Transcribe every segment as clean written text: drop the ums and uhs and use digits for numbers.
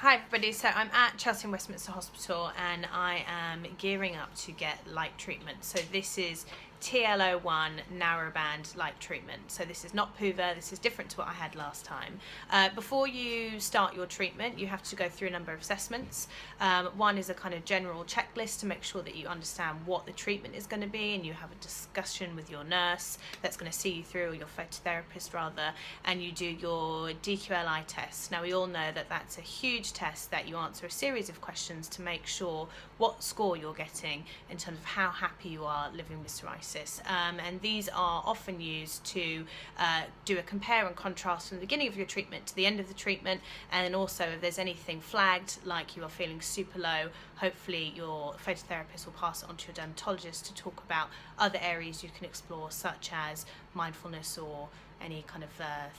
Hi everybody, so I'm at Chelsea and Westminster Hospital and I am gearing up to get light treatment. So this is TLO1 narrowband light treatment. So this is not PUVA, this is different to what I had last time. Before you start your treatment, you have to go through a number of assessments. One is a kind of general checklist to make sure that you understand what the treatment is going to be, and you have a discussion with your nurse that's going to see you through, or your phototherapist rather, and you do your DQLI test. Now we all know that that's a huge test that you answer a series of questions to make sure what score you're getting in terms of how happy you are living with psoriasis. And these are often used to do a compare and contrast from the beginning of your treatment to the end of the treatment, and then also if there's anything flagged like you are feeling super low, hopefully your phototherapist will pass it on to your dermatologist to talk about other areas you can explore, such as mindfulness or any kind of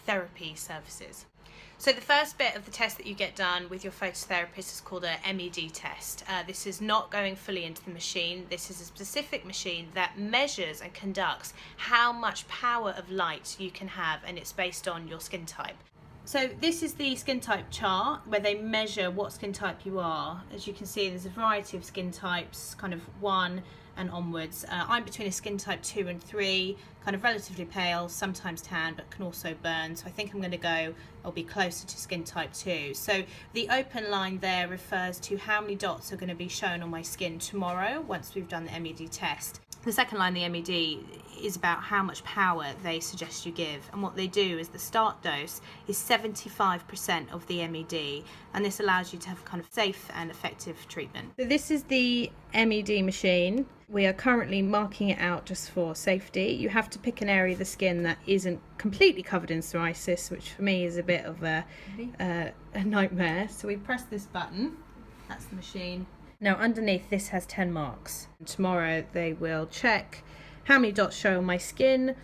therapy services. So the first bit of the test that you get done with your phototherapist is called a MED test. This is not going fully into the machine. This is a specific machine that measures and conducts how much power of light you can have, and it's based on your skin type. So this is the skin type chart where they measure what skin type you are. As you can see, there's a variety of skin types, kind of 1 and onwards. I'm between a skin type 2 and 3, kind of relatively pale, sometimes tan, but can also burn. So I think I'm going to go, I'll be closer to skin type 2. So the open line there refers to how many dots are going to be shown on my skin tomorrow once we've done the MED test. The second line, the MED, is about how much power they suggest you give, and what they do is the start dose is 75% of the MED, and this allows you to have kind of safe and effective treatment. So this is the MED machine. We are currently marking it out just for safety. You have to pick an area of the skin that isn't completely covered in psoriasis, which for me is a bit of a nightmare. So we press this button, that's the machine. Now underneath this has 10 marks. Tomorrow they will check how many dots show on my skin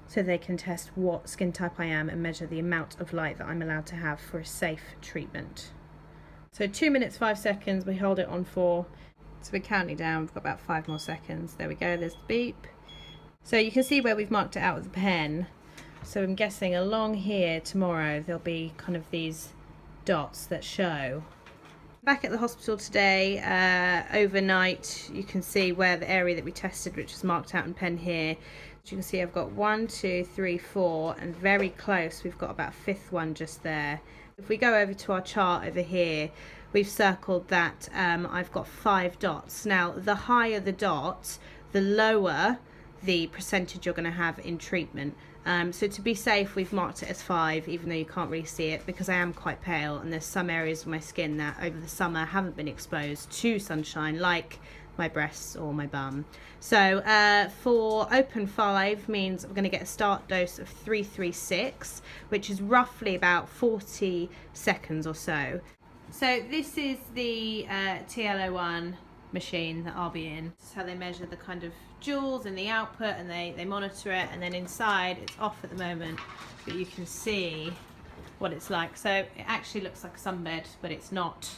so they can test what skin type I am and measure the amount of light that I'm allowed to have for a safe treatment. So 2 minutes 5 seconds, we hold it on for, so we're counting down, we've got about 5 more seconds. There we go, there's the beep. So you can see where we've marked it out with the pen. So I'm guessing along here tomorrow there'll be kind of these dots that show. Back at the hospital today, overnight, you can see where the area that we tested, which is marked out in pen here. As you can see, I've got 1, 2, 3, 4, and very close, we've got about a 5th one just there. If we go over to our chart over here, we've circled that I've got 5 dots. Now, the higher the dot, the lower the percentage you're going to have in treatment. So to be safe, we've marked it as 5, even though you can't really see it, because I am quite pale and there's some areas of my skin that over the summer haven't been exposed to sunshine, like my breasts or my bum. So for open 5 means we're going to get a start dose of 336, which is roughly about 40 seconds or so. So this is the TLO1 machine that I'll be in. This is how they measure the kind of joules in the output, and they monitor it, and then inside it's off at the moment, but you can see what it's like. So it actually looks like a sunbed, but it's not.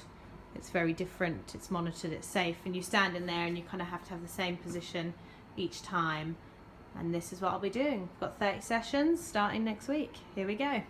It's very different, it's monitored, it's safe, and you stand in there and you kind of have to have the same position each time, and this is what I'll be doing. I've got 30 sessions starting next week. Here we go.